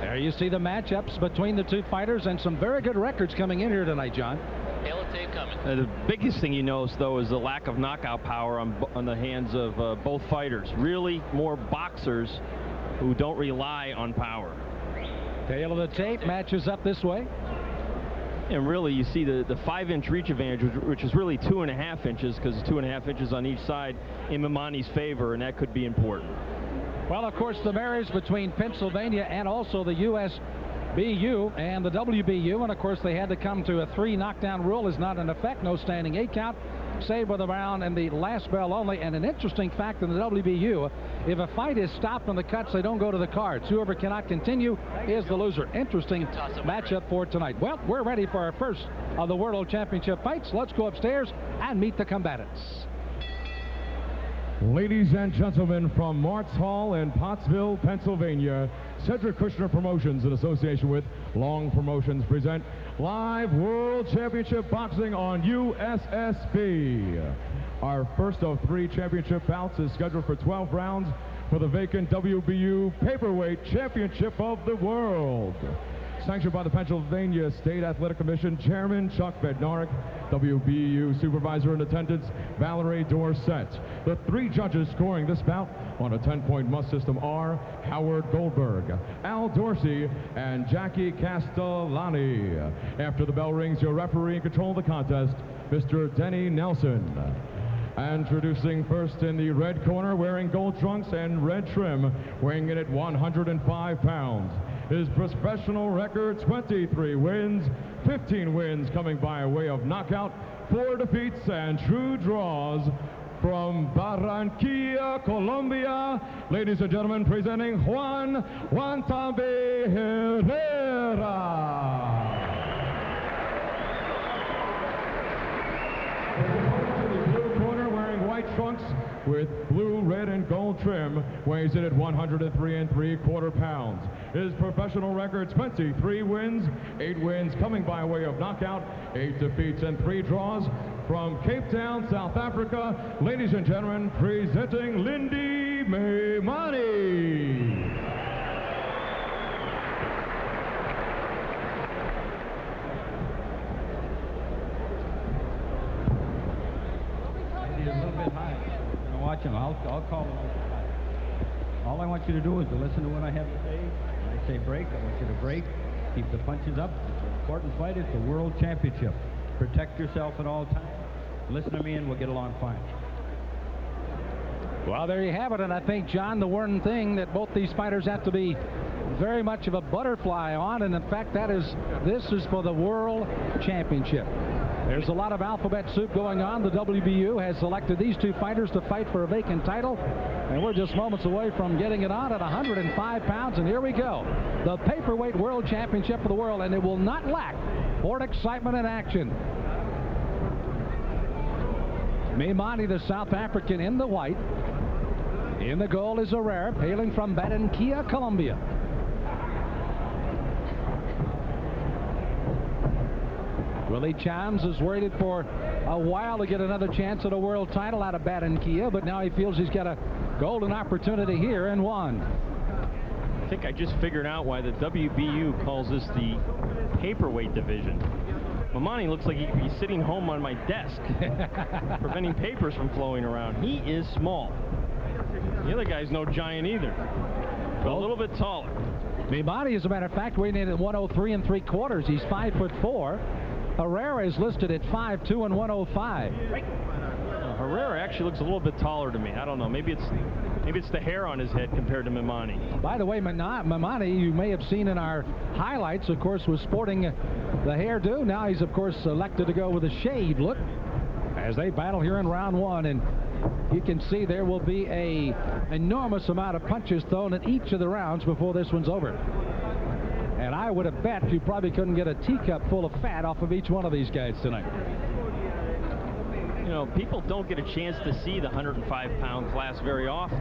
There you see the matchups between the two fighters, and some very good records coming in here tonight, John. Hail of tape coming. The biggest thing you notice, though, is the lack of knockout power on the hands of both fighters. Really more boxers who don't rely on power. Tail of the tape matches up this way. And really, you see the 5-inch reach advantage, which is really 2.5 inches, because 2.5 inches on each side in Memani's favor, and that could be important. Well, of course, the marriage between Pennsylvania and also the USBU and the WBU, and of course they had to come to a 3 knockdown rule, is not in effect. No standing 8 count, save with a round and the last bell only. And an interesting fact in the WBU, if a fight is stopped on the cuts, they don't go to the cards. Whoever cannot continue is the loser. Interesting matchup for tonight. Well, we're ready for our first of the World Championship fights. Let's go upstairs and meet the combatants. Ladies and gentlemen, from Martz Hall in Pottsville, Pennsylvania, Cedric Kushner Promotions in association with Long Promotions present live World Championship Boxing on USSB. Our first of 3 championship bouts is scheduled for 12 rounds for the vacant WBU Paperweight Championship of the World. Sanctioned by the Pennsylvania State Athletic Commission Chairman Chuck Bednarik, WBU Supervisor in attendance Valerie Dorsett. The 3 judges scoring this bout on a 10-point must system are Howard Goldberg, Al Dorsey, and Jackie Castellani. After the bell rings, your referee in control of the contest, Mr. Denny Nelson. Introducing first in the red corner, wearing gold trunks and red trim, weighing in at 105 pounds. His professional record, 23 wins, 15 wins coming by way of knockout, 4 defeats and true draws. From Barranquilla, Colombia, ladies and gentlemen, presenting Juan Herrera. Trunks with blue, red, and gold trim, weighs in at 103 3/4 pounds. His professional record, 23 wins, 8 wins coming by way of knockout, 8 defeats and 3 draws. From Cape Town, South Africa, ladies and gentlemen, presenting Lindi Memani. Watch him. I'll call him. All I want you to do is to listen to what I have to say. When I say break, I want you to break. Keep the punches up. It's an important fight. It's the World Championship. Protect yourself at all times. Listen to me and we'll get along fine. Well, there you have it. And I think, John, the one thing that both these fighters have to be very much of a butterfly on, and in fact this is for the World Championship. There's a lot of alphabet soup going on. The WBU has selected these 2 fighters to fight for a vacant title, and we're just moments away from getting it on at 105 pounds, and here we go. The Paperweight World Championship of the world, and it will not lack for excitement and action. Memani, the South African, in the white. In the gold is Herrera, hailing from Barranquilla, Colombia. Willie Chams has waited for a while to get another chance at a world title out of Barranquilla, but now he feels he's got a golden opportunity here and won. I think I just figured out why the WBU calls this the paperweight division. Memani looks like he could be sitting home on my desk, preventing papers from flowing around. He is small. The other guy's no giant either, but a little bit taller. Memani, as a matter of fact, weighing in at 103 3/4. He's 5'4". Herrera is listed at 5'2" and 105. Herrera actually looks a little bit taller to me. I don't know. Maybe it's the hair on his head compared to Memani. By the way, Memani, you may have seen in our highlights, of course, was sporting the hairdo. Now he's, of course, elected to go with a shaved look as they battle here in round 1. And you can see there will be a enormous amount of punches thrown in each of the rounds before this one's over. And I would have bet you probably couldn't get a teacup full of fat off of each one of these guys tonight. You know, people don't get a chance to see the 105-pound class very often.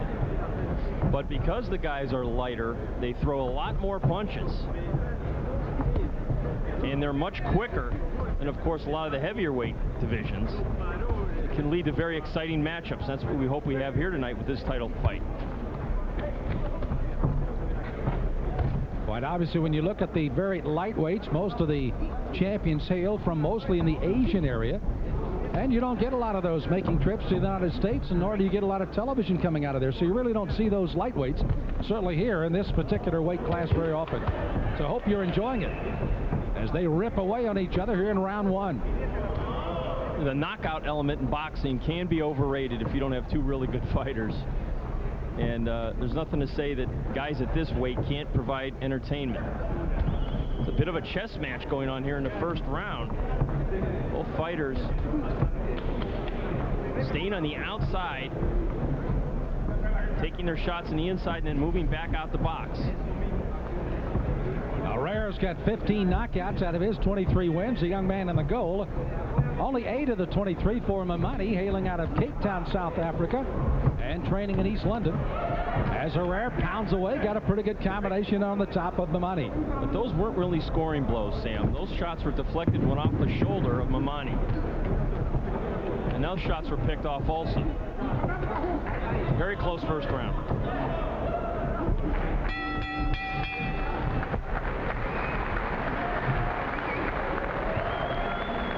But because the guys are lighter, they throw a lot more punches. And they're much quicker than, of course, a lot of the heavier weight divisions. It can lead to very exciting matchups. That's what we hope we have here tonight with this title fight. And obviously, when you look at the very lightweights, most of the champions hail from mostly in the Asian area. And you don't get a lot of those making trips to the United States, and nor do you get a lot of television coming out of there. So you really don't see those lightweights, certainly here in this particular weight class, very often. So I hope you're enjoying it as they rip away on each other here in round one. The knockout element in boxing can be overrated if you don't have two really good fighters. And there's nothing to say that guys at this weight can't provide entertainment. It's a bit of a chess match going on here in the first round. Both fighters staying on the outside, taking their shots on the inside and then moving back out the box. Herrera's got 15 knockouts out of his 23 wins, the young man in the goal. Only 8 of the 23 for Memani, hailing out of Cape Town, South Africa, and training in East London. As Herrera pounds away, got a pretty good combination on the top of Memani. But those weren't really scoring blows, Sam. Those shots were deflected, went off the shoulder of Memani. And those shots were picked off also. Very close first round.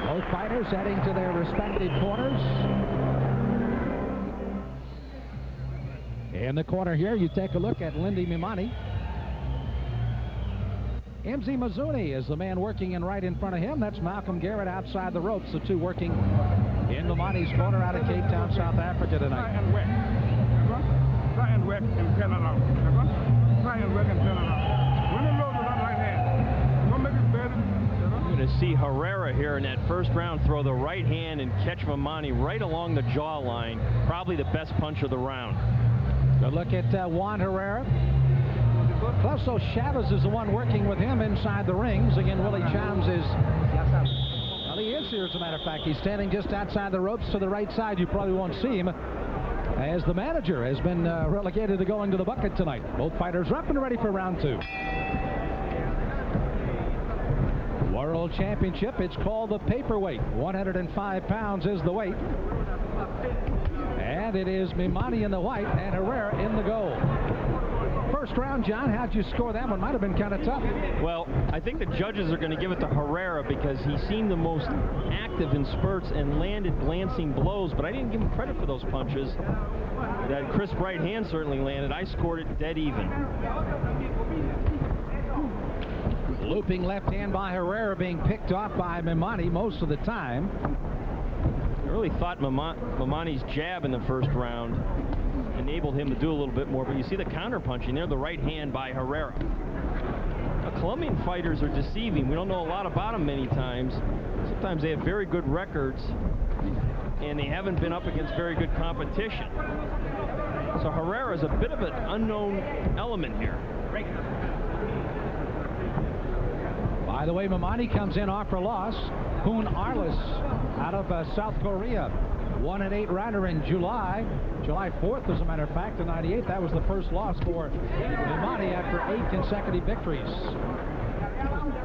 Both fighters heading to their respective corners. In the corner here, you take a look at Lindi Memani. MZ Mizuni is the man working in right in front of him. That's Malcolm Garrett outside the ropes, the two working in Memani's corner out of Cape Town, South Africa tonight. Try and work and turn around. Try and work and turn around. When you load with that right hand, don't make it better. You're going to see Herrera here in that first round throw the right hand and catch Memani right along the jawline. Probably the best punch of the round. Good look at Juan Herrera. Closo Chavez is the one working with him inside the rings. Again, Willie Chams is... Well, he is here, as a matter of fact. He's standing just outside the ropes to the right side. You probably won't see him, as the manager has been relegated to going to the bucket tonight. Both fighters are up and ready for round two. World Championship, it's called the Paperweight. 105 pounds is the weight. And it is Memani in the white and Herrera in the gold. First round, John, how'd you score that one? Might have been kind of tough. Well, I think the judges are going to give it to Herrera because he seemed the most active in spurts and landed glancing blows, but I didn't give him credit for those punches. That crisp right hand certainly landed. I scored it dead even. Looping left hand by Herrera, being picked off by Memani most of the time. I really thought Memani's jab in the first round enabled him to do a little bit more, but you see the counter punching there, the right hand by Herrera. Now, Colombian fighters are deceiving. We don't know a lot about them many times. Sometimes they have very good records, and they haven't been up against very good competition. So Herrera is a bit of an unknown element here. By the way, Memani comes in off for loss. Hoon Arlis out of South Korea. 1-8 rounder in July 4th, as a matter of fact, in '98. That was the first loss for Memani after 8 consecutive victories.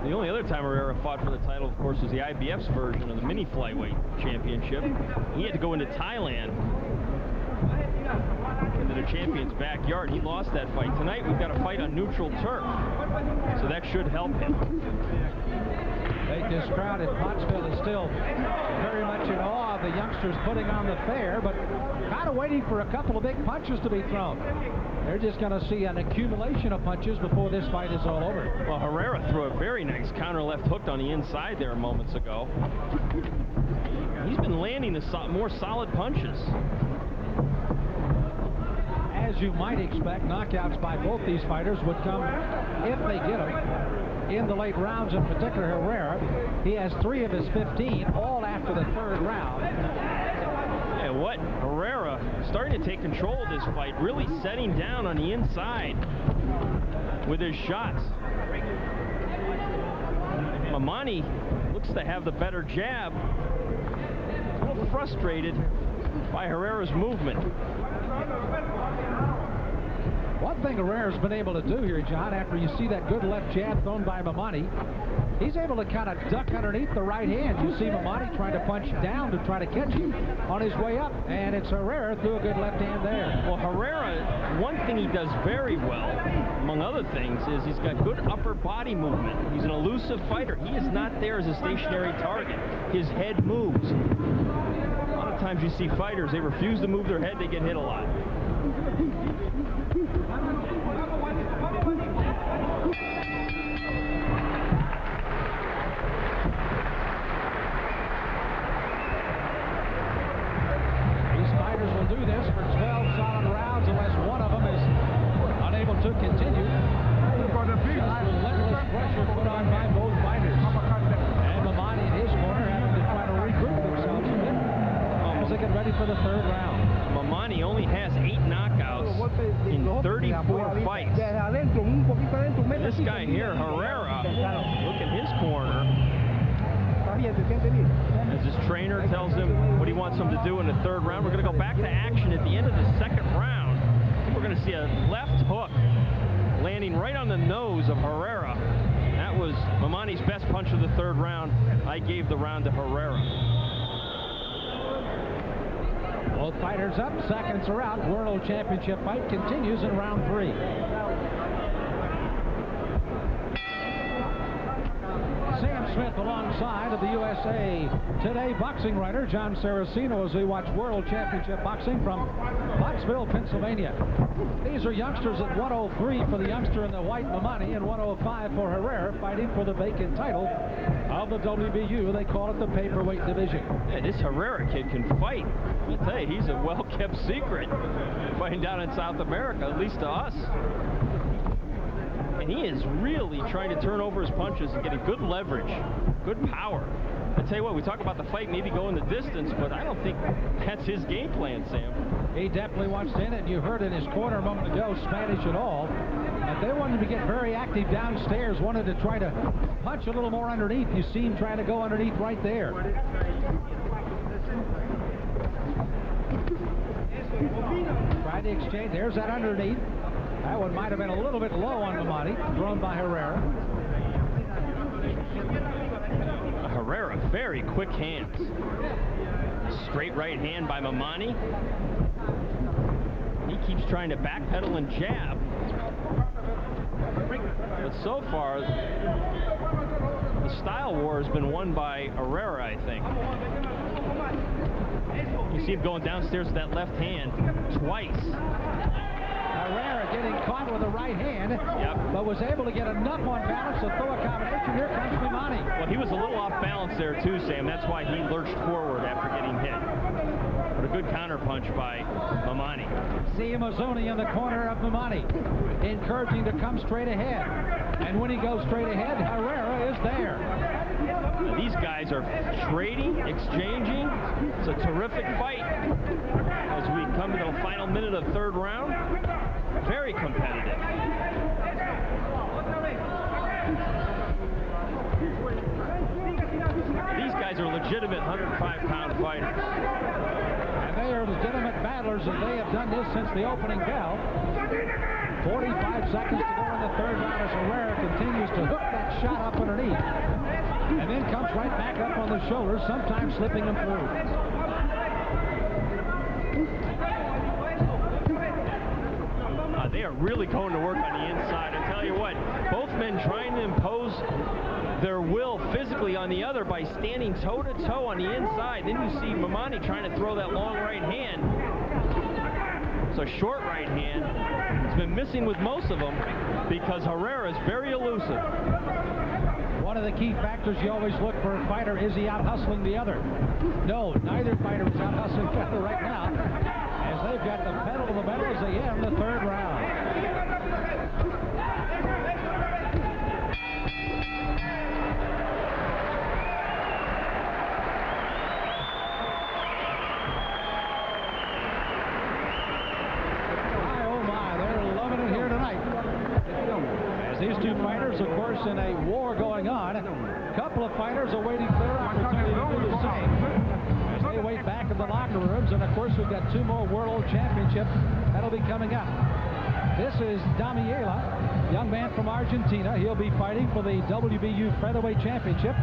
The only other time Herrera fought for the title, of course, was the IBF's version of the mini flyweight championship. He had to go into Thailand, into the champion's backyard. He lost that fight. Tonight we've got a fight on neutral turf, so that should help him. This crowd at Pottsville is still very much in awe of the youngsters putting on the fair, but kind of waiting for a couple of big punches to be thrown. They're just going to see an accumulation of punches before this fight is all over. Well, Herrera threw a very nice counter left hook on the inside there moments ago. He's been landing the more solid punches. As you might expect, knockouts by both these fighters would come, if they get them, in the late rounds, in particular Herrera. He has 3 of his 15, all after the third round. Yeah, what? Herrera starting to take control of this fight, really setting down on the inside with his shots. Memani looks to have the better jab. A little frustrated by Herrera's movement. One thing Herrera's been able to do here, John, after you see that good left jab thrown by Memani, he's able to kind of duck underneath the right hand. You see Memani trying to punch down to try to catch him on his way up, and it's Herrera threw a good left hand there. Well, Herrera, one thing he does very well, among other things, is he's got good upper body movement. He's an elusive fighter. He is not there as a stationary target. His head moves. A lot of times you see fighters, they refuse to move their head, they get hit a lot. Do this for 12 solid rounds unless one of them is unable to continue. Just relentless pressure put on by both fighters. And Memani in his corner having to try to regroup themselves a bit as they get ready for the third round. Memani only has 8 knockouts in 34 fights. This guy here, Herrera, look at his corner. As his trainer tells him what he wants him to do in the third round. We're going to go back to action at the end of the second round. We're going to see a left hook landing right on the nose of Herrera. That was Memani's best punch of the third round. I gave the round to Herrera. Both fighters up, seconds are out. World Championship fight continues in round 3. Sam Smith alongside of the USA Today boxing writer John Saraceno as we watch World Championship boxing from Pottsville, Pennsylvania. These are youngsters at 103 for the youngster in the white Memani and 105 for Herrera, fighting for the vacant title of the WBU. They call it the Paperweight division. Yeah, this Herrera kid can fight. I'll tell you, he's a well-kept secret fighting down in South America, at least to us. And he is really trying to turn over his punches and getting good leverage, good power. I tell you what, we talk about the fight maybe going the distance, but I don't think that's his game plan, Sam. He definitely wants to end it. You heard in his corner a moment ago, Spanish and all. But they wanted to get very active downstairs, wanted to try to punch a little more underneath. You see him trying to go underneath right there. Tried to exchange. There's that underneath. That one might have been a little bit low on Memani, thrown by Herrera. Herrera, very quick hands. Straight right hand by Memani. He keeps trying to backpedal and jab. But so far, the style war has been won by Herrera, I think. You see him going downstairs with that left hand twice. Herrera getting caught with the right hand, but was able to get enough on balance to throw a combination. Here comes Memani. Well, he was a little off balance there too, Sam. That's why he lurched forward after getting hit. But a good counter punch by Memani. See Mazzoni in the corner of Memani, encouraging to come straight ahead. And when he goes straight ahead, Herrera is there. Now, these guys are trading, exchanging. It's a terrific fight. As we come to the final minute of the third round, very competitive. These guys are legitimate 105-pound fighters. And they are legitimate battlers, as they have done this since the opening bell. 45 seconds to go in the third round as Herrera continues to hook that shot up underneath. And then comes right back up on the shoulders, sometimes slipping him through. They are really going to work on the inside. I tell you what, both men trying to impose their will physically on the other by standing toe-to-toe on the inside. Then you see Memani trying to throw that long right hand. It's a short right hand. It's been missing with most of them because Herrera is very elusive. One of the key factors you always look for a fighter, is he out-hustling the other? No, neither fighter is out-hustling the other right now, as they've got the pedal to the metal as they end the third round. My, oh my, they're loving it here tonight. As these two fighters, of course, in a war going on, a couple of fighters are waiting for their opportunity to do the same. As they wait back in the locker rooms, and of course we've got two more World Championships that'll be coming up. This is Damiela, young man from Argentina. He'll be fighting for the WBU Featherweight Championship.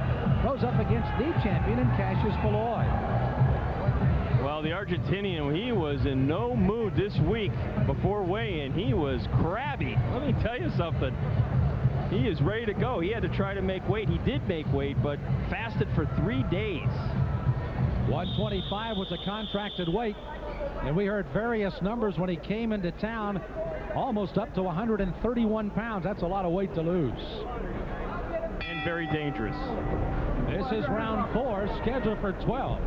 Goes up against the champion in Cassius Beloy. Well, the Argentinian, he was in no mood this week before weigh-in. He was crabby. Let me tell you something. He is ready to go. He had to try to make weight. He did make weight, but fasted for 3 days. 125 was the contracted weight, and we heard various numbers when he came into town, almost up to 131 pounds. That's a lot of weight to lose. And very dangerous. This is round 4, scheduled for 12.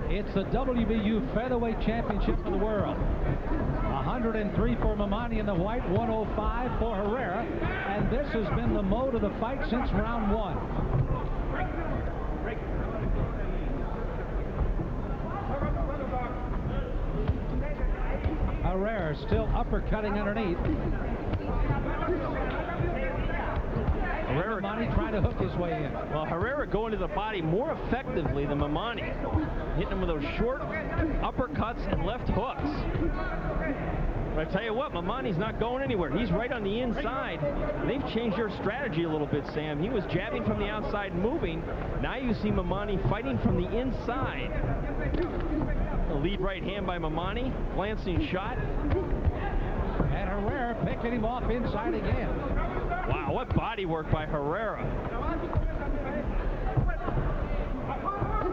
It's the WBU Featherweight Championship of the world. 103 for Memani in the white, 105 for Herrera, and this has been the mode of the fight since round 1. Herrera still uppercutting underneath. Memani trying to hook his way in. Well, Herrera going to the body more effectively than Memani, hitting him with those short uppercuts and left hooks. But I tell you what, Memani's not going anywhere. He's right on the inside. They've changed their strategy a little bit, Sam. He was jabbing from the outside, moving. Now you see Memani fighting from the inside. The lead right hand by Memani, glancing shot. And Herrera picking him off inside again. Wow, what body work by Herrera.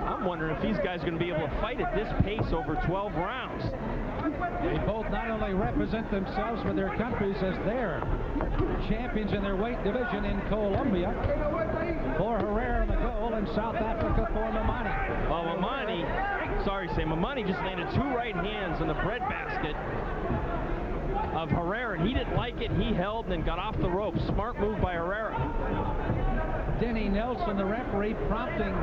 I'm wondering if these guys are going to be able to fight at this pace over 12 rounds. They both not only represent themselves but their countries as their champions in their weight division in Colombia. For Herrera in the goal, and South Africa for Memani. Well, Memani just landed 2 right hands in the breadbasket of Herrera, and he didn't like it. He held and then got off the rope. Smart move by Herrera. Denny Nelson, the referee, prompting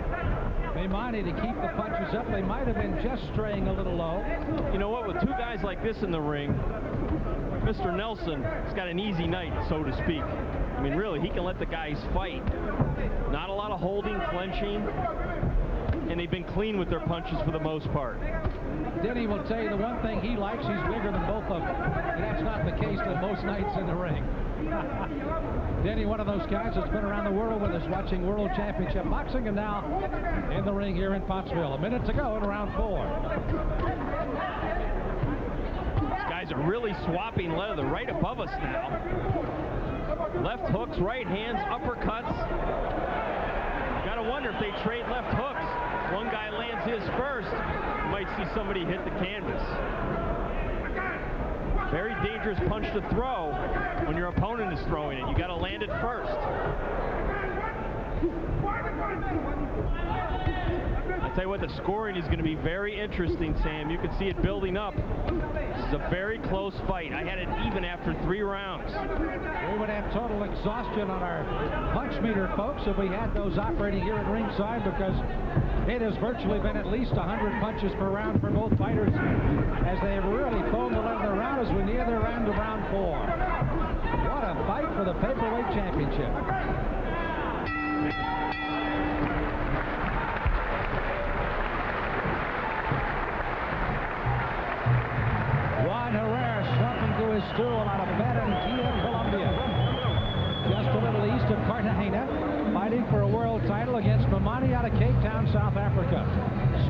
Memani to keep the punches up. They might have been just straying a little low. You know what? With 2 guys like this in the ring, Mr. Nelson has got an easy night, so to speak. I mean, really, he can let the guys fight. Not a lot of holding, clenching, and they've been clean with their punches for the most part. Denny will tell you the one thing he likes, he's bigger than both of them. And that's not the case on most nights in the ring. Denny, one of those guys that's been around the world with us watching World Championship Boxing, and now in the ring here in Pottsville. A minute to go in round 4. These guys are really swapping leather right above us now. Left hooks, right hands, uppercuts. Gotta wonder if they trade left hooks. One guy lands his first, you might see somebody hit the canvas. Very dangerous punch to throw when your opponent is throwing it. You got to land it first. I tell you what, the scoring is going to be very interesting, Sam. You can see it building up. This is a very close fight. I had it even after 3 rounds. We would have total exhaustion on our punch meter, folks, if we had those operating here at ringside, because it has virtually been at least 100 punches per round for both fighters, as they have really foamed the leather round as we near the round of round 4. What a fight for the Paperweight Championship. Juan Herrera slumping to his stool out of Barranquilla, Colombia. Just a little east of Cartagena, fighting for a world title against Memani out of Cape Town, South Africa.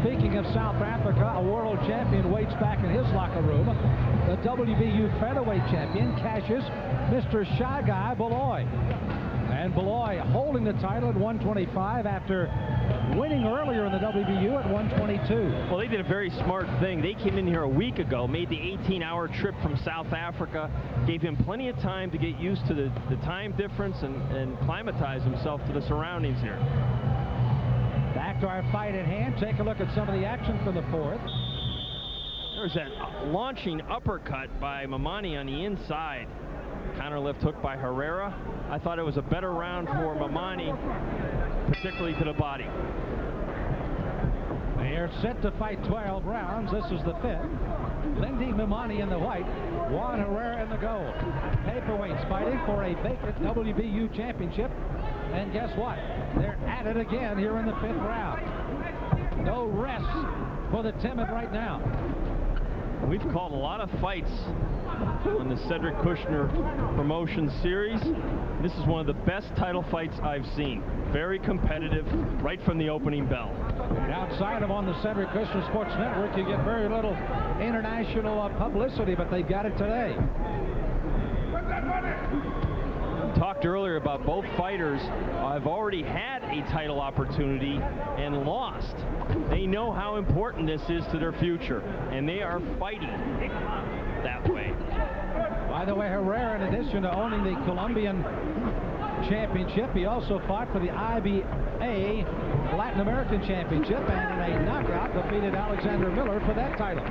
Speaking of South Africa, a world champion waits back in his locker room. The WBU Featherweight champion, Cassius, Mr. Shy Guy Beloy. And Beloy holding the title at 125 after winning earlier in the WBU at 122. Well, they did a very smart thing. They came in here a week ago, made the 18-hour trip from South Africa, gave him plenty of time to get used to the time difference and acclimatize himself to the surroundings here. Back to our fight at hand. Take a look at some of the action from the 4th. There's that launching uppercut by Memani on the inside. Counter left hook by Herrera. I thought it was a better round for Memani, particularly to the body. They are set to fight 12 rounds. This is the 5th. Lindi, Memani in the white, Juan Herrera in the gold. Paperweights fighting for a vacant WBU championship. And guess what? They're at it again here in the 5th round. No rest for the timid right now. We've called a lot of fights on the Cedric Kushner Promotions series. This is one of the best title fights I've seen. Very competitive right from the opening bell. And outside of on the Cedric Kushner Sports Network, you get very little international publicity, but they got it today. Talked earlier about both fighters have already had a title opportunity and lost. They know how important this is to their future, and they are fighting that way. By the way, Herrera, in addition to owning the Colombian championship, he also fought for the IBA Latin American Championship, and in a knockout defeated Alexander Miller for that title.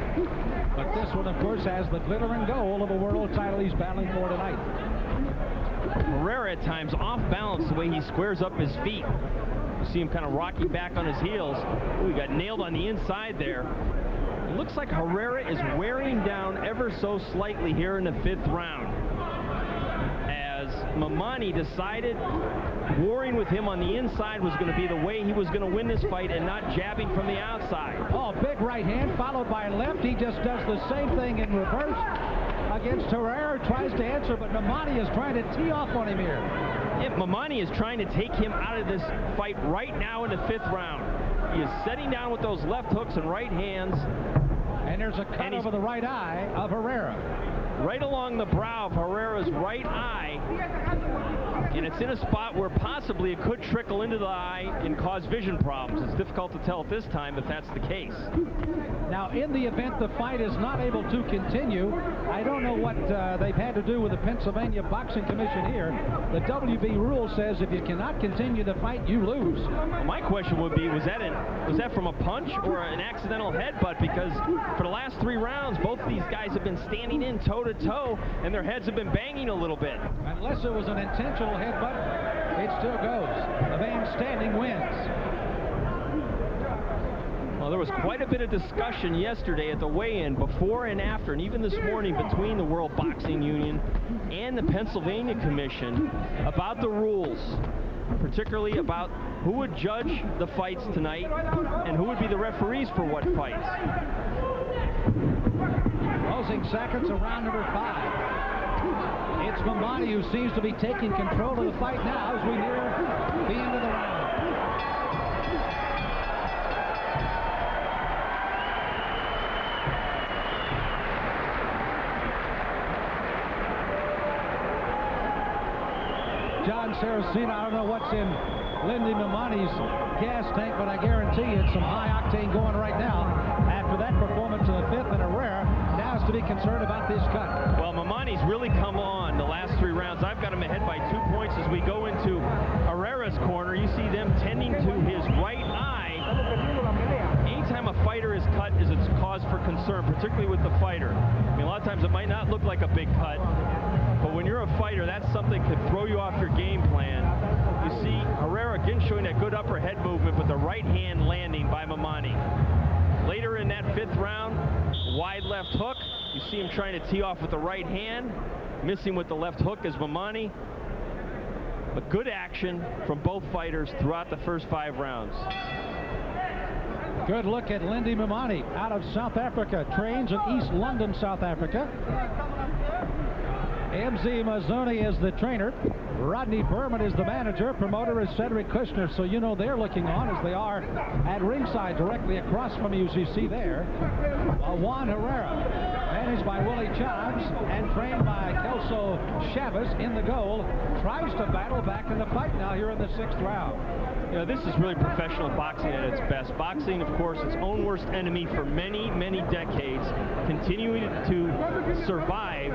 But this one, of course, has the glittering goal of a world title he's battling for tonight. Herrera at times off balance the way he squares up his feet. You see him kind of rocking back on his heels. Ooh, he got nailed on the inside there. It looks like Herrera is wearing down ever so slightly here in the 5th round, as Memani decided warring with him on the inside was going to be the way he was going to win this fight and not jabbing from the outside. Oh, big right hand followed by left. He just does the same thing in reverse against Herrera. Tries to answer, but Memani is trying to tee off on him here. Yeah, Memani is trying to take him out of this fight right now in the 5th round. He is setting down with those left hooks and right hands. And there's a cut over the right eye of Herrera. Right along the brow of Herrera's right eye. And it's in a spot where possibly it could trickle into the eye and cause vision problems. It's difficult to tell at this time if that's the case. Now, in the event the fight is not able to continue, I don't know what they've had to do with the Pennsylvania Boxing Commission here. The WBU rule says if you cannot continue the fight, you lose. Well, my question would be, was that from a punch or an accidental headbutt? Because for the last 3 rounds, both of these guys have been standing in toe-to-toe, and their heads have been banging a little bit. Unless it was an intentional headbutt, it still goes. The man standing wins. Well, there was quite a bit of discussion yesterday at the weigh-in, before and after, and even this morning between the World Boxing Union and the Pennsylvania Commission about the rules, particularly about who would judge the fights tonight and who would be the referees for what fights. Closing seconds of round number 5. It's Memani who seems to be taking control of the fight now as we near the end of the round. John Saraceno, I don't know what's in Lindi Memani's gas tank, but I guarantee you it's some high octane going right now. After that performance in the 5th and Herrera, now is to be concerned about this cut. Well, Memani's really come on the last 3 rounds. I've got him ahead by 2 points as we go into Herrera's corner. You see them tending to his right eye. Anytime a fighter is cut is a cause for concern, particularly with the fighter. I mean, a lot of times it might not look like a big cut, but when you're a fighter, that's something that could throw you off your game plan. You see Herrera again showing that good upper head movement with the right hand landing by Memani. Later in that 5th round, wide left hook. You see him trying to tee off with the right hand, missing with the left hook as Memani. But good action from both fighters throughout the first 5 rounds. Good look at Lindi Memani out of South Africa. Trains in East London, South Africa. MZ Mazzoni is the trainer. Rodney Berman is the manager. Promoter is Cedric Kushner. So you know they're looking on as they are at ringside directly across from you, as you see there. Juan Herrera, managed by Willie Johns and trained by Kelso Chavez in the goal, tries to battle back in the fight now here in the 6th round. You know, this is really professional boxing at its best. Boxing, of course, its own worst enemy for many, many decades, continuing to survive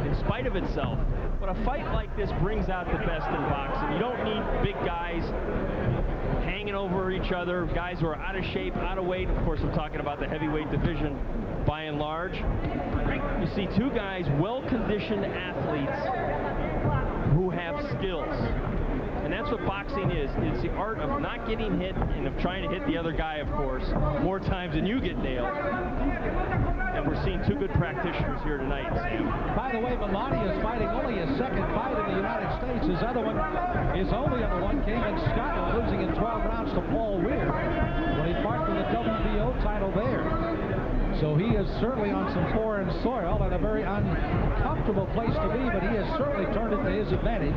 in spite of itself. But a fight like this brings out the best in boxing. You don't need big guys hanging over each other, guys who are out of shape, out of weight. Of course, I'm talking about the heavyweight division by and large. You see 2 guys, well-conditioned athletes who have skills. And that's what boxing is. It's the art of not getting hit and of trying to hit the other guy, of course, more times than you get nailed. And we're seeing 2 good practitioners here tonight, Sam. By the way, Memani is fighting only his 2nd fight in the United States. His other one, his only other one, came in Scotland, losing in 12 rounds to Paul Weir when he fought for the WBO title there. So he is certainly on some foreign soil and a very uncomfortable place to be, but he has certainly turned it to his advantage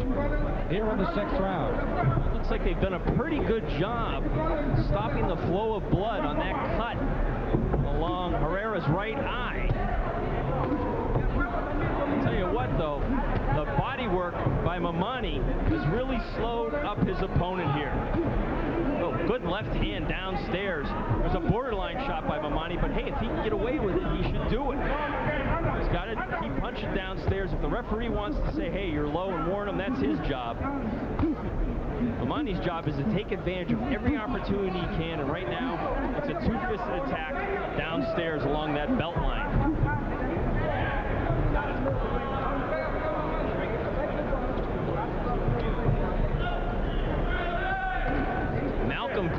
here in the 6th round. Looks like they've done a pretty good job stopping the flow of blood on that cut along Herrera's right eye. I'll tell you what, though, the body work by Memani has really slowed up his opponent here. Oh, good left hand downstairs. There's a borderline shot by Memani, but hey, if he can get away with it, he should do it. He's got to keep punching downstairs. If the referee wants to say, hey, you're low, and warn him, that's his job. Memani's job is to take advantage of every opportunity he can, and right now, it's a two-fisted attack downstairs along that belt line.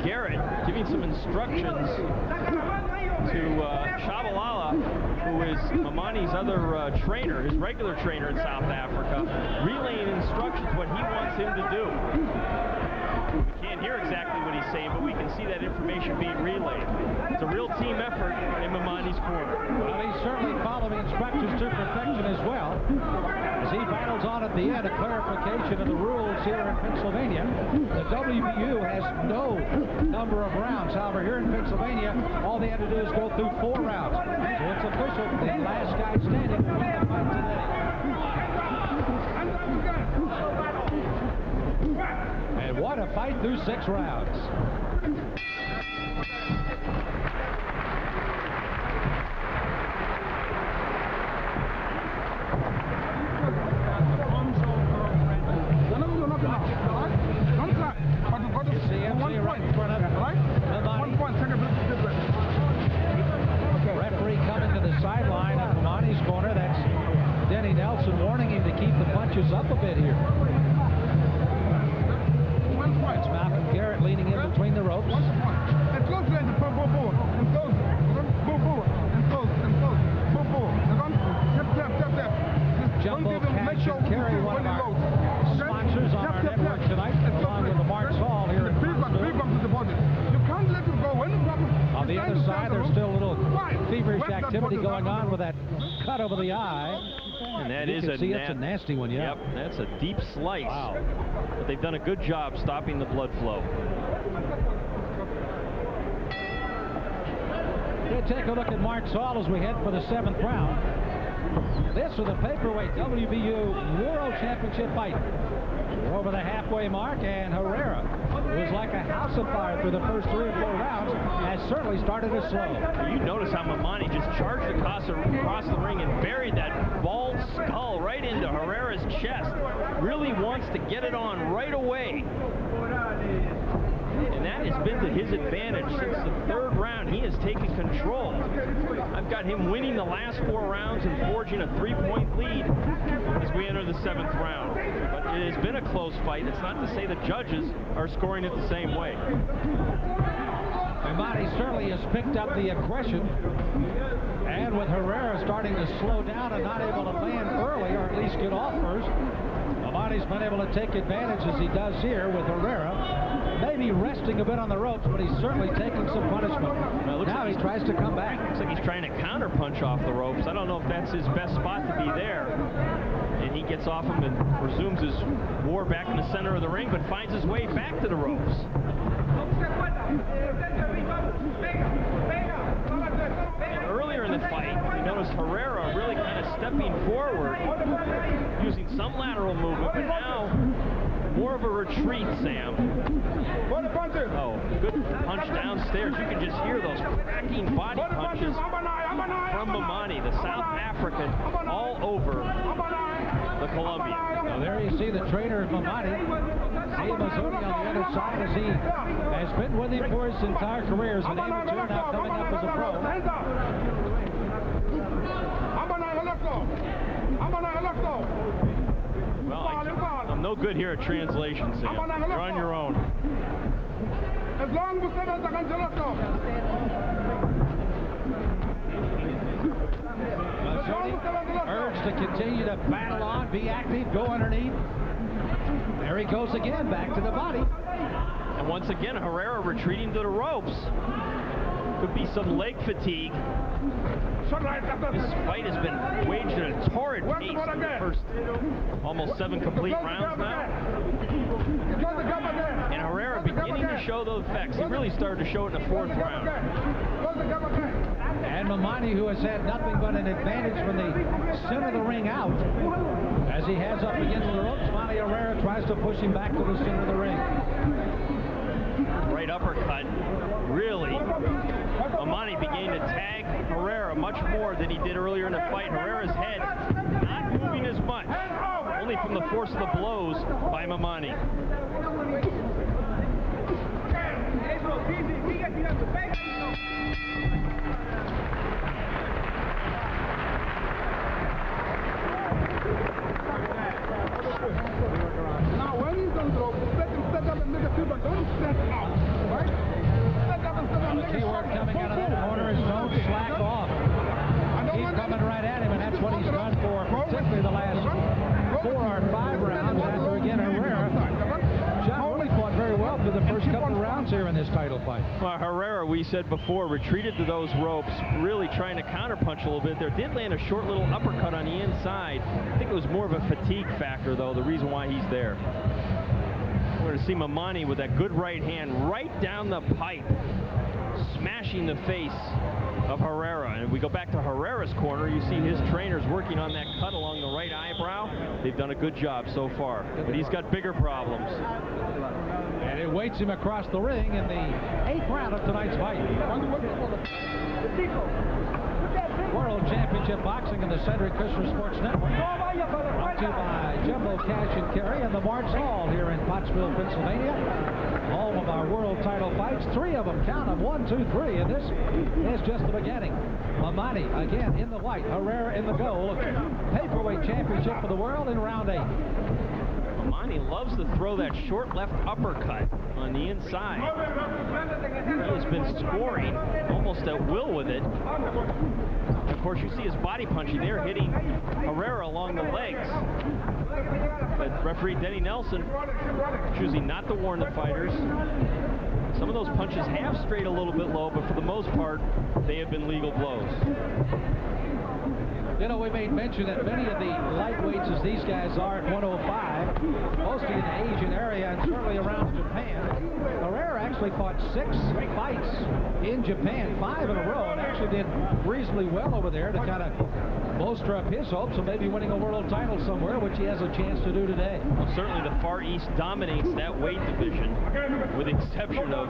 Garrett giving some instructions to Shabalala, who is Memani's other trainer, his regular trainer in South Africa, relaying instructions what he wants him to do. We can't hear exactly what he's saying, but we can see that information being relayed. It's a real team effort in Memani's corner. Well, he's certainly following instructions to perfection as well. As he battles on at the end, a clarification of the rules here in Pennsylvania. The WBU has no number of rounds. However, here in Pennsylvania, all they have to do is go through 4 rounds. So it's official. The last guy standing will win the fight today. And what a fight through 6 rounds. Referee coming to the sideline of Memani's corner. That's Denny Nelson warning him to keep the punches up a bit here. It's Malcolm Garrett leaning in between the ropes. Jumbo Cash and Carry, one of our sponsors on our network tonight, along with the Martz Hall here in Pottsville. On the other side, there's still a little feverish activity going on with that cut over the eye. And that is it's a nasty one, yeah. Yep, that's a deep slice. Wow. But they've done a good job stopping the blood flow. We'll take a look at Martz Hall as we head for the 7th round. This is the Paperweight WBU World Championship fight. We're over the halfway mark, and Herrera, who was like a house of fire for the first 3 or 4 rounds, has certainly started to slow. You notice how Memani just charged across the ring and buried that bald skull right into Herrera's chest. Really wants to get it on right away. And that has been to his advantage since the 3rd round. He has taken control. I've got him winning the last 4 rounds and forging a 3-point lead as we enter the 7th round. But it has been a close fight. It's not to say the judges are scoring it the same way. Memani certainly has picked up the aggression. And with Herrera starting to slow down and not able to land early, or at least get off first, Memani's been able to take advantage as he does here with Herrera. Maybe resting a bit on the ropes, but he's certainly taking some punishment. Now like he tries to come back. Looks like he's trying to counter-punch off the ropes. I don't know if that's his best spot to be there. And he gets off him and resumes his war back in the center of the ring, but finds his way back to the ropes. And earlier in the fight, you noticed Herrera really kind of stepping forward, using some lateral movement, but now more of a retreat, Sam. Oh, good punch downstairs. You can just hear those cracking body punches from Memani, the South African, all over the Colombian. Now there you see the trainer of Memani, Mazzoni, on the other side, as he has been with him for his entire career as an amateur, now coming up as a pro. Well, I'm no good here at translation, Sam. You're on your own. Urged to continue to battle on, be active, go underneath. There he goes again, back to the body. And once again, Herrera retreating to the ropes. Could be some leg fatigue. This fight has been waged at a torrid pace in the first almost 7 complete rounds now. And Herrera beginning to show those effects. He really started to show it in the 4th round. And Memani, who has had nothing but an advantage from the center of the ring out, as he has up against the ropes, finally Herrera tries to push him back to the center of the ring. Right uppercut. Really, Memani began to tag Herrera much more than he did earlier in the fight. Herrera's head not moving as much, only from the force of the blows by Memani. Now, when he's going to throw, let him step up and make a two, but don't step out, right? Step up and step up and make a Keyword coming out of that corner is don't slack off. Keep coming right at him, and that's what he's done for particularly the last 4 or 5 rounds after, again, Herrera. John really fought very well through the first couple of rounds here in this title fight. Well, Herrera, we said before, retreated to those ropes, really trying to counterpunch a little bit there. Did land a short little uppercut on the inside. I think it was more of a fatigue factor, though, the reason why he's there. We're going to see Memani with that good right hand right down the pipe, smashing the face of Herrera. And if we go back to Herrera's corner, you see his trainers working on that cut along the right eyebrow. They've done a good job so far, but he's got bigger problems. And it waits him across the ring in the 8th round of tonight's fight. World Championship Boxing in the Cedric Kushner Sports Network. Brought to you by Jumbo Cash and Carry and the Martz Hall here in Pottsville, Pennsylvania. All of our world title fights, 3 of them, count them, 1, 2, 3, and this is just the beginning. Memani again in the white, Herrera in the gold. Paperweight championship for the world in round 8. Memani loves to throw that short left uppercut on the inside. He has been scoring almost at will with it. Of course, you see his body punching there, hitting Herrera along the legs. But referee Denny Nelson choosing not to warn the fighters. Some of those punches have strayed a little bit low, but for the most part, they have been legal blows. You know, we made mention that many of the lightweights, as these guys are at 105, mostly in the Asian area and certainly around Japan. Herrera actually fought 6 fights in Japan, 5 in a row, and actually did reasonably well over there to kind of bolster up his hopes of maybe winning a world title somewhere, which he has a chance to do today. Well, certainly the Far East dominates that weight division, with the exception of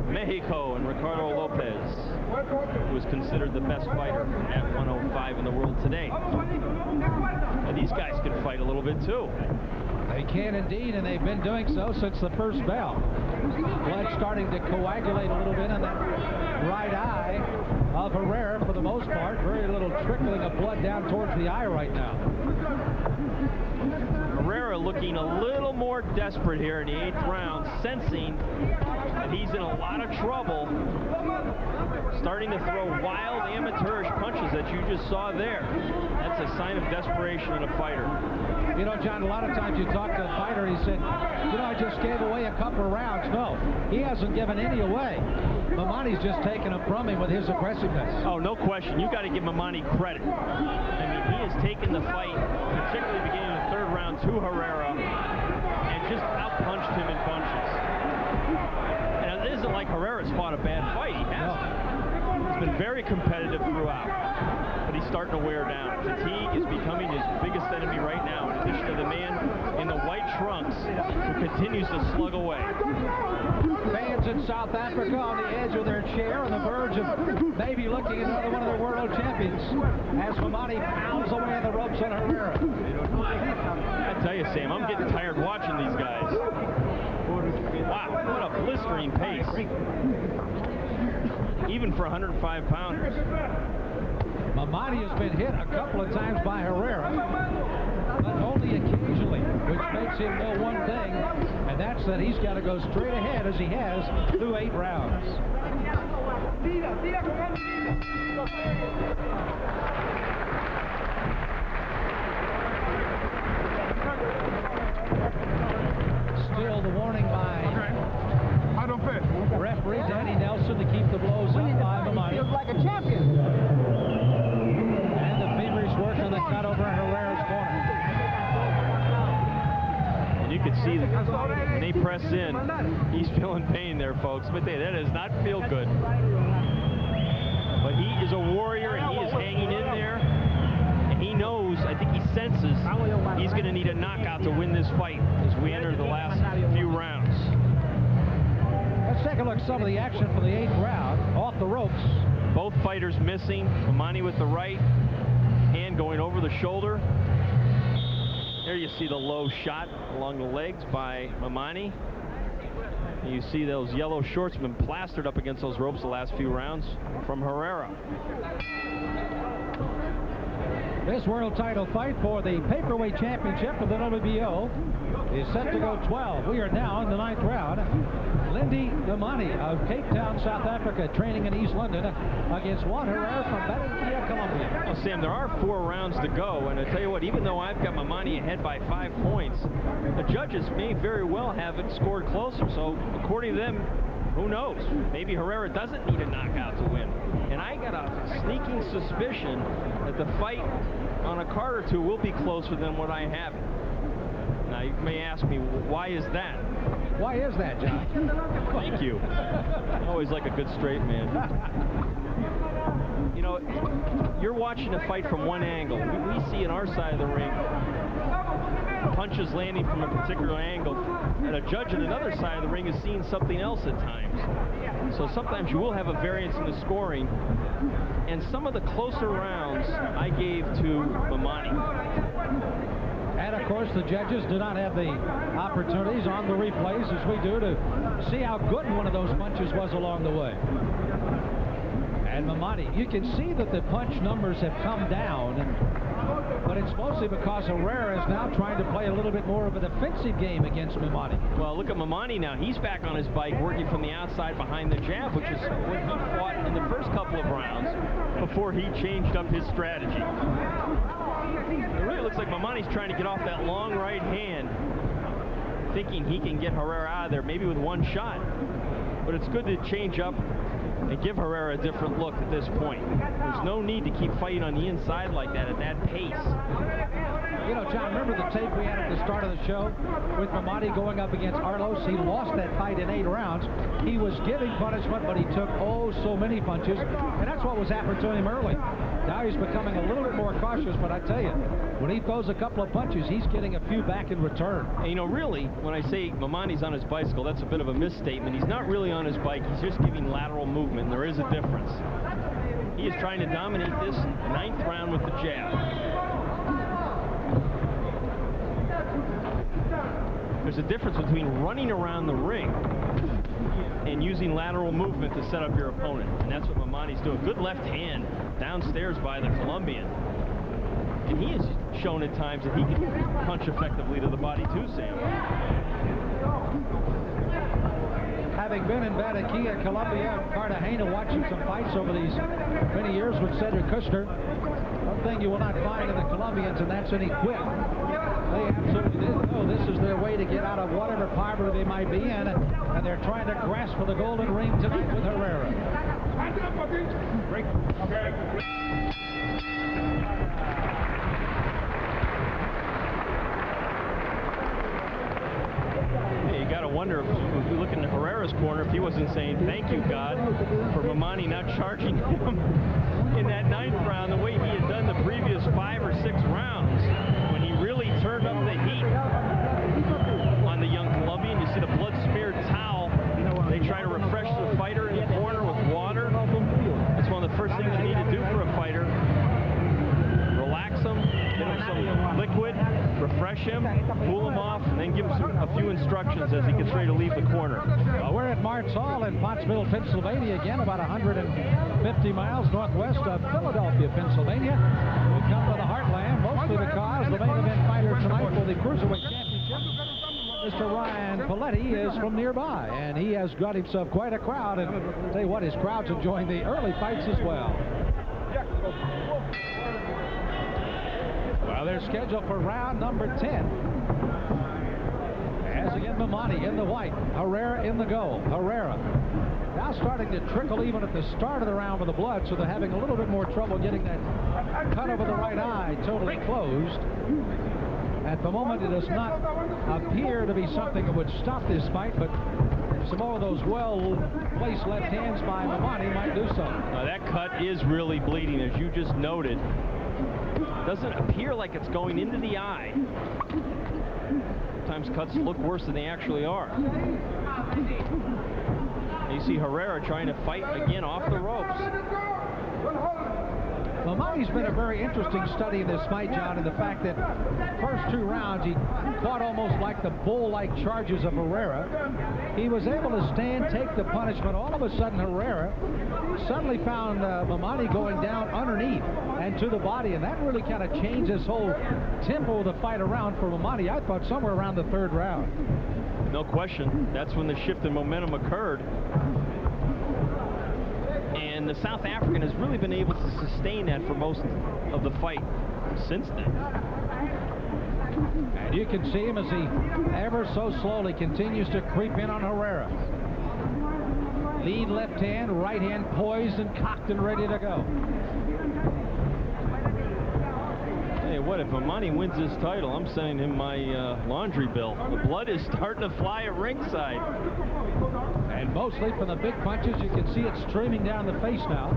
Mexico and Ricardo Lopez, who is considered the best fighter at 105 in the world today. And these guys can fight a little bit too. They can indeed, and they've been doing so since the first bell. Blood starting to coagulate a little bit on that right eye of Herrera for the most part. Very little trickling of blood down towards the eye right now. Herrera looking a little more desperate here in the 8th round, sensing that he's in a lot of trouble, starting to throw wild amateurish punches that you just saw there. That's a sign of desperation in a fighter. You know, John, a lot of times you talk to a fighter, he said, you know, I just gave away a couple of rounds. No, he hasn't given any away. Memani's just taken them from him with his aggressiveness. Oh, no question. You got to give Memani credit. I mean, he has taken the fight, particularly beginning of the 3rd round, to Herrera and just outpunched him in bunches. And it isn't like Herrera's fought a bad fight. He hasn't. He's been very competitive throughout, but he's starting to wear down. Fatigue is becoming his biggest enemy right now, in addition to the man in the white trunks who continues to slug away. Fans in South Africa on the edge of their chair on the verge of maybe looking at another one of their world champions as Memani pounds away the ropes on Herrera. I tell you, Sam, I'm getting tired watching these guys. Wow, what a blistering pace. Even for 105-pounders. Memani has been hit a couple of times by Herrera, but only occasionally, which makes him know one thing, and that's that he's got to go straight ahead as he has through 8 rounds. Still the warning by referee Danny Nelson to keep the blows up by Memani. see when they press in, he's feeling pain there, folks. But that does not feel good. But he is a warrior, and he is hanging in there. And he knows, I think he senses, he's going to need a knockout to win this fight as we enter the last few rounds. Let's take a look at some of the action for the 8th round. Off the ropes. Both fighters missing. Memani with the right hand going over the shoulder. There you see the low shot along the legs by Memani. You see those yellow shorts have been plastered up against those ropes the last few rounds from Herrera. This world title fight for the Paperweight Championship for the WBO is set to go 12. We are now in the 9th round. Lindi of Cape Town, South Africa, training in East London against Juan Herrera from Pottsville, Colombia. Well, Sam, there are 4 rounds to go, and I tell you what, even though I've got Memani ahead by 5 points, the judges may very well have it scored closer. So, according to them, who knows? Maybe Herrera doesn't need a knockout to win. And I got a sneaking suspicion that the fight on a card or two will be closer than what I have. Now, you may ask me, why is that? Why is that, John? Thank you. Always like a good straight man. You know, you're watching a fight from one angle. We see in our side of the ring punches landing from a particular angle, and a judge on another side of the ring is seeing something else at times. So sometimes you will have a variance in the scoring, and some of the closer rounds I gave to Memani. And of course, the judges do not have the opportunities on the replays as we do to see how good one of those punches was along the way. And Memani, you can see that the punch numbers have come down, but it's mostly because Herrera is now trying to play a little bit more of a defensive game against Memani. Well, look at Memani now. He's back on his bike, working from the outside behind the jab, which is what he fought in the first couple of rounds before he changed up his strategy. It really looks like Memani's trying to get off that long right hand, thinking he can get Herrera out of there, maybe with one shot. But it's good to change up and give Herrera a different look at this point. There's no need to keep fighting on the inside like that at that pace. You know, John, remember the tape we had at the start of the show with Memani going up against Arlos? He lost that fight in 8 rounds. He was giving punishment, but he took so many punches, and that's what was happening to him early. Now he's becoming a little bit more cautious, but I tell you, when he throws a couple of punches, he's getting a few back in return. And you know, really, when I say Memani's on his bicycle, that's a bit of a misstatement. He's not really on his bike. He's just giving lateral movement, and there is a difference. He is trying to dominate this 9th round with the jab. There's a difference between running around the ring and using lateral movement to set up your opponent, and that's what Memani's doing. Good left hand downstairs by the Colombian. And he has shown at times that he can punch effectively to the body too, Sam. Having been in Barranquilla, Colombia, and Cartagena, watching some fights over these many years with Cedric Kushner, one thing you will not find in the Colombians, and that's any quit. They absolutely didn't know this is their way to get out of whatever poverty they might be in, and they're trying to grasp for the golden ring tonight with Herrera. Break. Okay. You got to wonder if we look in Herrera's corner, if he wasn't saying thank you, God, for Memani not charging him in that 9th round the way he had done the previous 5 or 6 rounds, when he really turned up the heat on the young Colombian. You see the blood-smeared towel. They try to refresh the fighter in the corner with water. That's one of the first things you need to do for a fighter. Relax him, give him some liquid, refresh him, cool him off, and then give him a few instructions as he gets ready to leave the corner. We're at Martz Hall in Pottsville, Pennsylvania, again, about 150 miles northwest of Philadelphia, Pennsylvania. We come to the heartland, mostly because the main event fighter tonight for the Cruiserweight Championship, Mr. Ryan Paletti, is from nearby, and he has got himself quite a crowd, and I'll tell you what, his crowd's enjoying the early fights as well. Well, they're scheduled for round number 10. As again, Memani in the white, Herrera in the gold. Herrera now starting to trickle even at the start of the round with the blood, so they're having a little bit more trouble getting that cut over the right eye totally closed. At the moment, it does not appear to be something that would stop this fight, but some more of those well-placed left hands by Memani might do so. That cut is really bleeding, as you just noted. Doesn't appear like it's going into the eye. Sometimes cuts look worse than they actually are. You see Herrera trying to fight again off the ropes. Memani's been a very interesting study in this fight, John, in the fact that first 2 rounds he fought almost like the bull-like charges of Herrera. He was able to stand, take the punishment. All of a sudden, Herrera suddenly found Memani going down underneath and to the body, and that really kind of changed this whole tempo of the fight around for Memani. I thought somewhere around the 3rd round. No question. That's when the shift in momentum occurred. And the South African has really been able to sustain that for most of the fight since then. And you can see him as he ever so slowly continues to creep in on Herrera. Lead left hand, right hand poised and cocked and ready to go. Hey, what if Memani wins this title? I'm sending him my laundry bill. The blood is starting to fly at ringside. And mostly from the big punches, you can see it streaming down the face now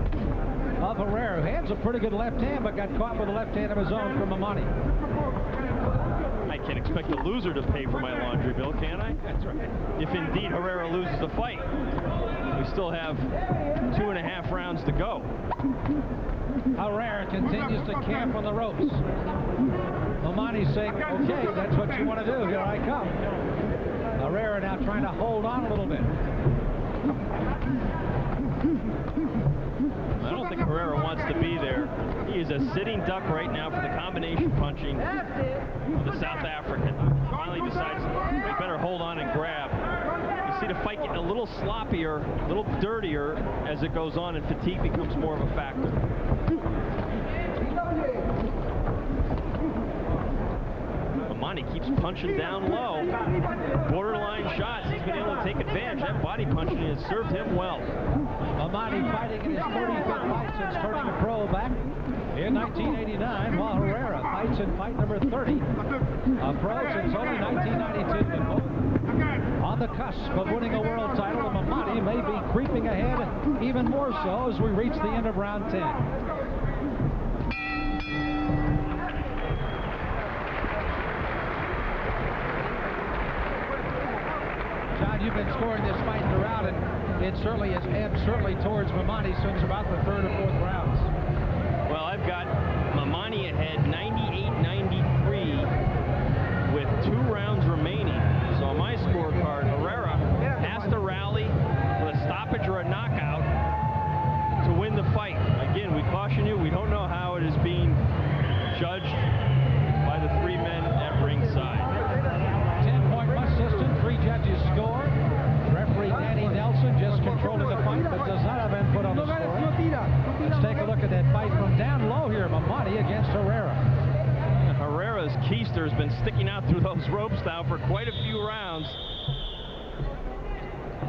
of Herrera. Hands a pretty good left hand, but got caught with a left hand of his own from Memani. I can't expect the loser to pay for my laundry bill, can I? That's right. If indeed Herrera loses the fight. We still have 2.5 rounds to go. Herrera continues to camp on the ropes. Memani saying, okay, that's what you want to do. Here I come. Herrera now trying to hold on a little bit. I don't think Herrera wants to be there. He is a sitting duck right now for the combination punching of the South African. Finally decides we better hold on and grab. You see the fight getting a little sloppier, a little dirtier as it goes on, and fatigue becomes more of a factor. Memani keeps punching down low. Borderline shots. He's been able to take advantage. That body punching has served him well. Memani fighting in his 35th fight since turning a pro back in 1989, while Herrera fights in fight number 30. A pro since only 1992. And both on the cusp of winning a world title, and Memani may be creeping ahead even more so as we reach the end of round 10. John, you've been scoring this fight throughout, and it certainly has ebbed towards Memani since about the 3rd or 4th rounds. Well, I've got Memani ahead 98-93 with 2 rounds remaining. So on my scorecard, Herrera has to rally with a stoppage or a knockout to win the fight. Again, we caution you, we don't know how it is being judged by the 3 men at ringside. 10-point must system, 3 judges score. Referee Danny Nelson just controlling the fight, but does not have input on the score. Let's take a look at that fight from down low here. Memani against Herrera. Herrera's keister has been sticking out through those ropes now for quite a few rounds,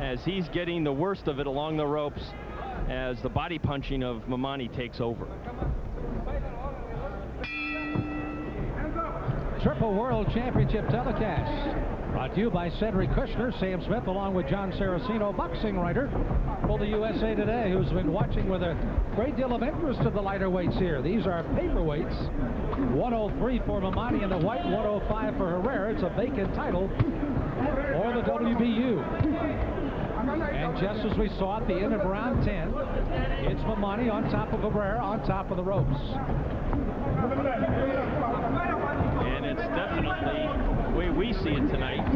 as he's getting the worst of it along the ropes as the body punching of Memani takes over. Triple World Championship telecast brought to you by Cedric Kushner, Sam Smith, along with John Saraceno, boxing writer for the USA Today, who's been watching with a great deal of interest of the lighter weights here. These are paperweights. 103 for Memani in the white, 105 for Herrera. It's a vacant title for the WBU. And just as we saw at the end of round 10, it's Memani on top of Herrera, on top of the ropes. And it's definitely the way we see it tonight.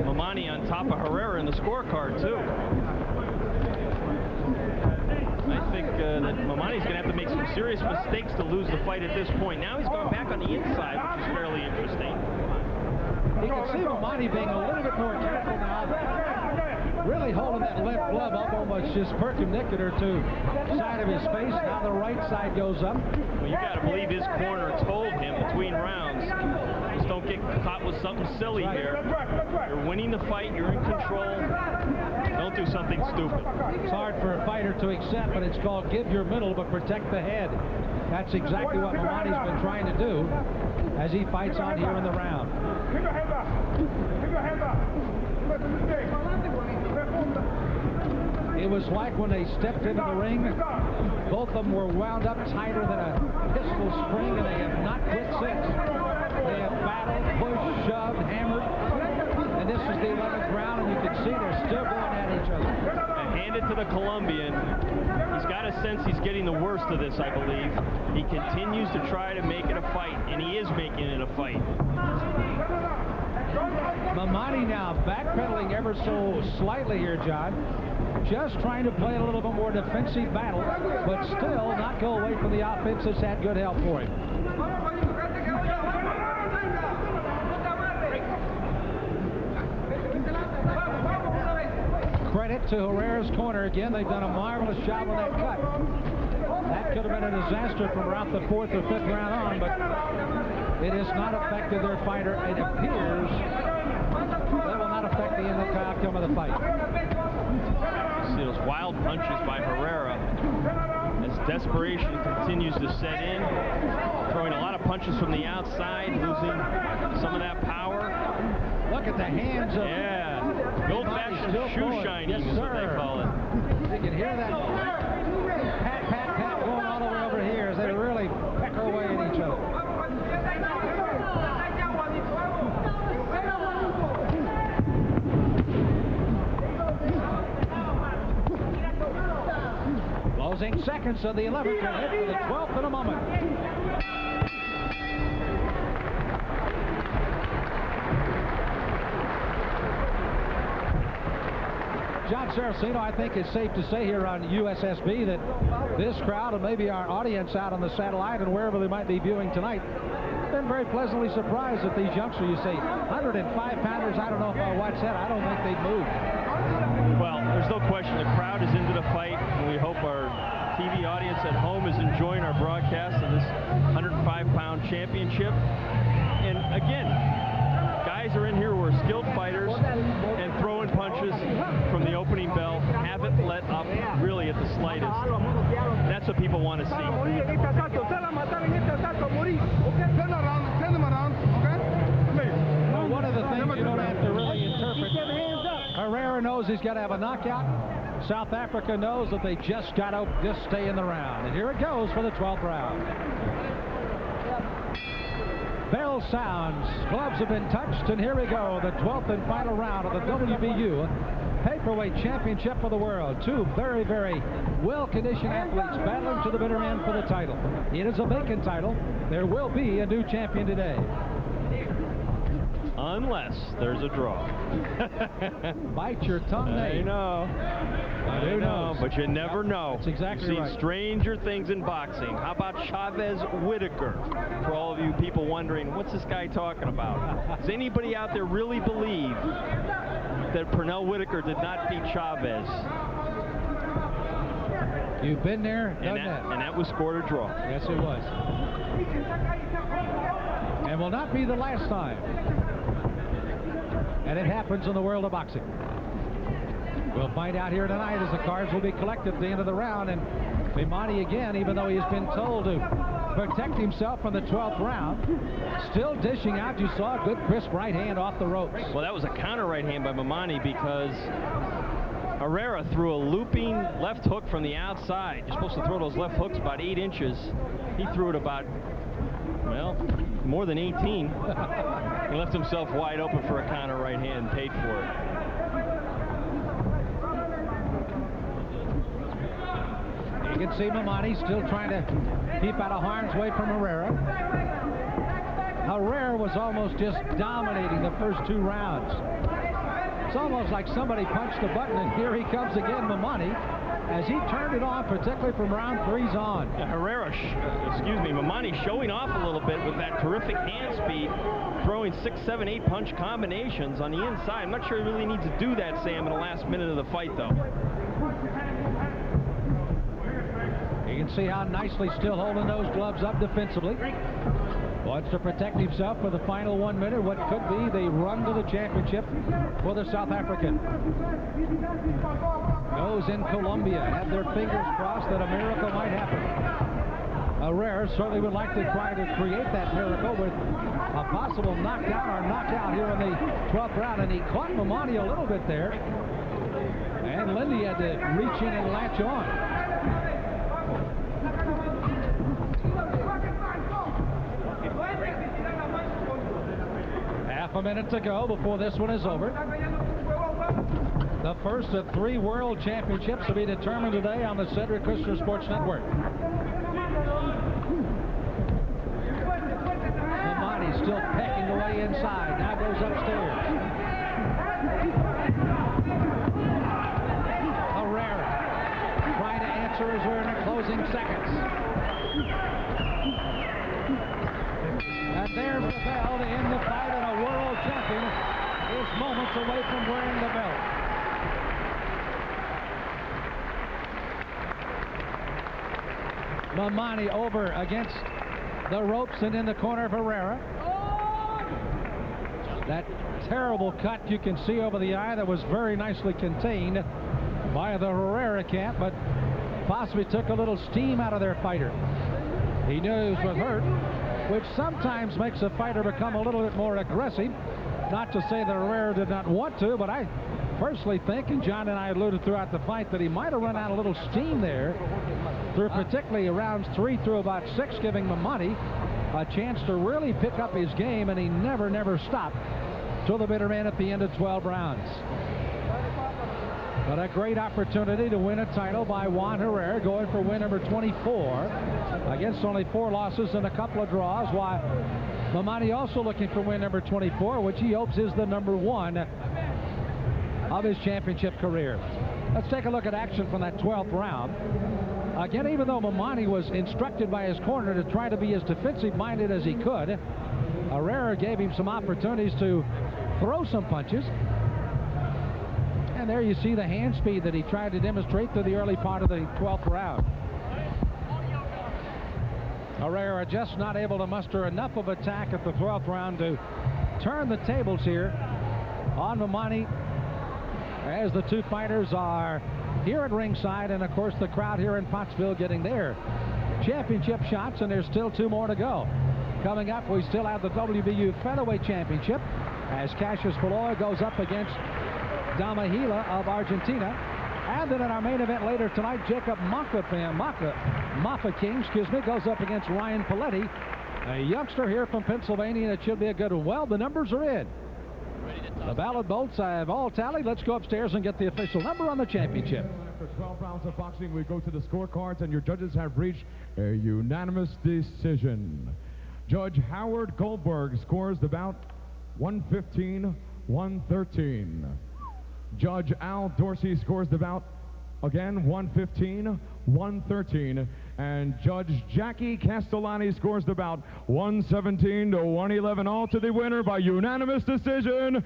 Memani on top of Herrera in the scorecard, too. I think that Memani's going to have to make some serious mistakes to lose the fight at this point. Now he's going back on the inside, which is fairly interesting. You can see Memani being a little bit more careful now. Really holding that left glove up almost just perpendicular to the side of his face. Now the right side goes up. Well, you got to believe his corner told him between rounds, just don't get caught with something silly here. You're winning the fight. You're in control. Don't do something stupid. It's hard for a fighter to accept, but it's called give your middle but protect the head. That's exactly what Memani's been trying to do. as he fights on here in the round. Keep your hands up. Keep your hands up. It was like when they stepped into the ring, both of them were wound up tighter than a pistol spring, and they have not quit since. They have battled, pushed, shoved, hammered, and this is the 11th round, and you can see they're still going at each other. And hand it to the Colombian. He's got a sense he's getting the worst of this, I believe. He continues to try to make it a fight, and he is making it a fight. Memani now backpedaling ever so slightly here, John. Just trying to play a little bit more defensive battle, but still not go away from the offense that's had good help for him. Credit to Herrera's corner again. They've done a marvelous job on that cut. That could have been a disaster from around the 4th or 5th round on, but it has not affected their fighter. It appears that will not affect the outcome of the fight. See those wild punches by Herrera as desperation continues to set in, throwing a lot of punches from the outside, losing some of that power. Look at the hands of... Yeah, the old-fashioned shoe shining is what they call it. You can hear that pat, pat, pat going all the way over here as they really peck away at each other. Closing seconds of the 11th. We'll head for the 12th in a moment. John Saraceno, I think it's safe to say here on USSB that this crowd and maybe our audience out on the satellite and wherever they might be viewing tonight been very pleasantly surprised at these youngsters. You say 105-pounders, I don't know if I'll watch that. I don't think they'd move. Well, there's no question the crowd is into the fight, and we hope our TV audience at home is enjoying our broadcast of this 105-pound championship. And again, guys are in here who are skilled fighters and throwing punches from the opening bell, haven't let up really at the slightest. That's what people want to see. Well, one of the things you don't have to really interpret, Herrera knows he's got to have a knockout. South Africa knows that they just got to stay in the round. And here it goes for the 12th round. Bell sounds, gloves have been touched, and here we go, the 12th and final round of the WBU Paperweight Championship of the World. Two very, very well-conditioned athletes battling to the bitter end for the title. It is a vacant title. There will be a new champion today. Unless there's a draw. Bite your tongue, I know. I know, but you never know. That's exactly You've seen right. stranger things in boxing. How about Chavez Whitaker? For all of you people wondering, what's this guy talking about? Does anybody out there really believe that Pernell Whitaker did not beat Chavez? You've been there, done that. And that was scored a draw. Yes, it was. And will not be the last time. And it happens in the world of boxing. We'll find out here tonight as the cards will be collected at the end of the round. And Memani again, even though he has been told to protect himself from the 12th round, still dishing out. You saw a good crisp right hand off the ropes. Well, that was a counter right hand by Memani because Herrera threw a looping left hook from the outside. You're supposed to throw those left hooks about 8 inches. He threw it about, well, more than 18. He left himself wide open for a counter right hand and paid for it. You can see Memani still trying to keep out of harm's way from Herrera. Herrera was almost just dominating the first 2 rounds. It's almost like somebody punched a button, and here he comes again, Memani, as he turned it on, particularly from round 3's on. Herrera, Memani showing off a little bit with that terrific hand speed, throwing 6, 7, 8 punch combinations on the inside. I'm not sure he really needs to do that, Sam, in the last minute of the fight, though. You can see how nicely still holding those gloves up defensively. Wants to protect himself for the final 1 minute, what could be the run to the championship for the South African. Those in Colombia have their fingers crossed that a miracle might happen. Herrera certainly would like to try to create that miracle with a possible knockdown or knockout here in the 12th round, and he caught Memani a little bit there, and Lindi had to reach in and latch on. Half a minute to go before this one is over. The first of 3 World Championships to be determined today on the Cedric Kushner Sports Network. Memani still pecking away inside. Now goes upstairs. Herrera trying to answer as we're in the closing seconds. And there's the bell to end the fight, and a world champion is moments away from wearing the belt. Memani over against the ropes and in the corner of Herrera. That terrible cut you can see over the eye that was very nicely contained by the Herrera camp, but possibly took a little steam out of their fighter. He knew he was hurt, which sometimes makes a fighter become a little bit more aggressive. Not to say that Herrera did not want to, but I personally think, and John and I alluded throughout the fight, that he might have run out a little steam there, through particularly rounds 3 through about 6, giving Memani a chance to really pick up his game, and he never stopped till the bitter end at the end of 12 rounds. But a great opportunity to win a title by Juan Herrera, going for win number 24 against only 4 losses and a couple of draws, while Memani also looking for win number 24, which he hopes is the number 1 of his championship career. Let's take a look at action from that 12th round. Again, even though Memani was instructed by his corner to try to be as defensive-minded as he could, Herrera gave him some opportunities to throw some punches. And there you see the hand speed that he tried to demonstrate through the early part of the 12th round. Herrera just not able to muster enough of attack at the 12th round to turn the tables here on Memani, as the 2 fighters are here at ringside, and of course the crowd here in Pottsville getting their championship shots, and there's still 2 more to go. Coming up, we still have the WBU Featherweight Championship as Cassius Palloy goes up against Damahila of Argentina. And then in our main event later tonight, Jacob Maffa King, goes up against Ryan Paletti, a youngster here from Pennsylvania. It should be a good one. Well, the numbers are in. The ballot votes have all tallied. Let's go upstairs and get the official number on the championship. After 12 rounds of boxing, we go to the scorecards, and your judges have reached a unanimous decision. Judge Howard Goldberg scores the bout 115-113. Judge Al Dorsey scores the bout again 115-113. And Judge Jackie Castellani scores the bout 117-111. All to the winner by unanimous decision,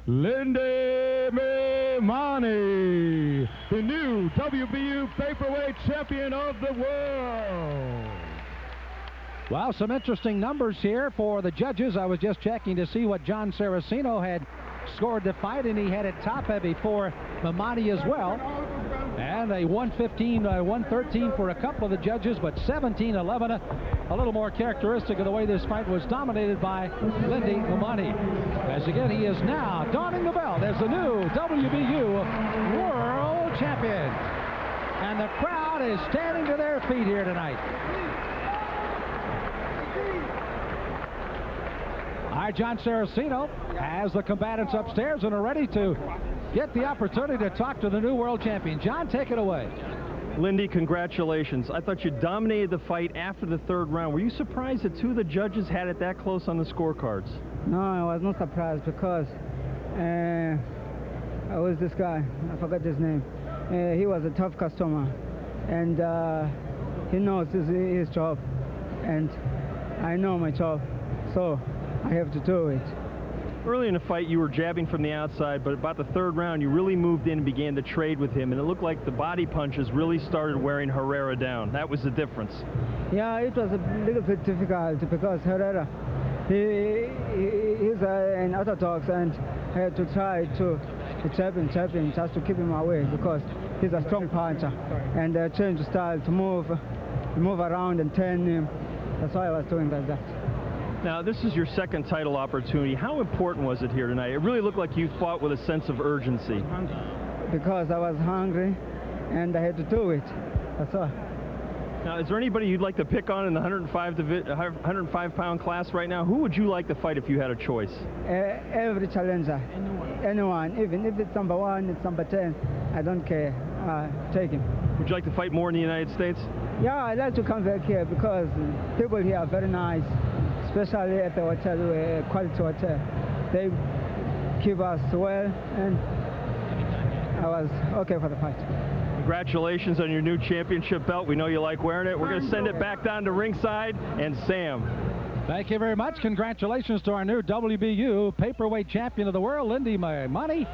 Lindi Memani, the new WBU Paperweight Champion of the World. Well, some interesting numbers here for the judges. I was just checking to see what John Saraceno had scored the fight, and he had it top heavy for Memani as well. And a 115-113 for a couple of the judges, but 17-11, a little more characteristic of the way this fight was dominated by Lindi Memani. As again, he is now donning the belt as the new WBU World Champion. And the crowd is standing to their feet here tonight. All right, John Saraceno has the combatants upstairs and are ready to get the opportunity to talk to the new world champion. John, take it away. Lindi, congratulations. I thought you dominated the fight after the 3rd round. Were you surprised that 2 of the judges had it that close on the scorecards? No, I was not surprised because I was this guy, I forgot his name. He was a tough customer, and he knows his job, and I know my job, so I have to do it. Early in the fight, you were jabbing from the outside, but about the 3rd round, you really moved in and began to trade with him, and it looked like the body punches really started wearing Herrera down. That was the difference. Yeah, it was a little bit difficult because Herrera, he's an orthodox, and I had to try to jab him just to keep him away because he's a strong puncher, and change style to move move around and turn him. That's why I was doing like that. Now, this is your second title opportunity. How important was it here tonight? It really looked like you fought with a sense of urgency. Because I was hungry and I had to do it. That's all. Now, is there anybody you'd like to pick on in the 105-pound class right now? Who would you like to fight if you had a choice? Every challenger. Anyone. Even if it's number 1, it's number 10. I don't care. Take him. Would you like to fight more in the United States? Yeah, I like to come back here because people here are very nice, especially at the hotel, quality hotel. They keep us well, and I was okay for the fight. Congratulations on your new championship belt. We know you like wearing it. We're going to send it back down to ringside. And Sam. Thank you very much. Congratulations to our new WBU Paperweight Champion of the World, Lindi Memani.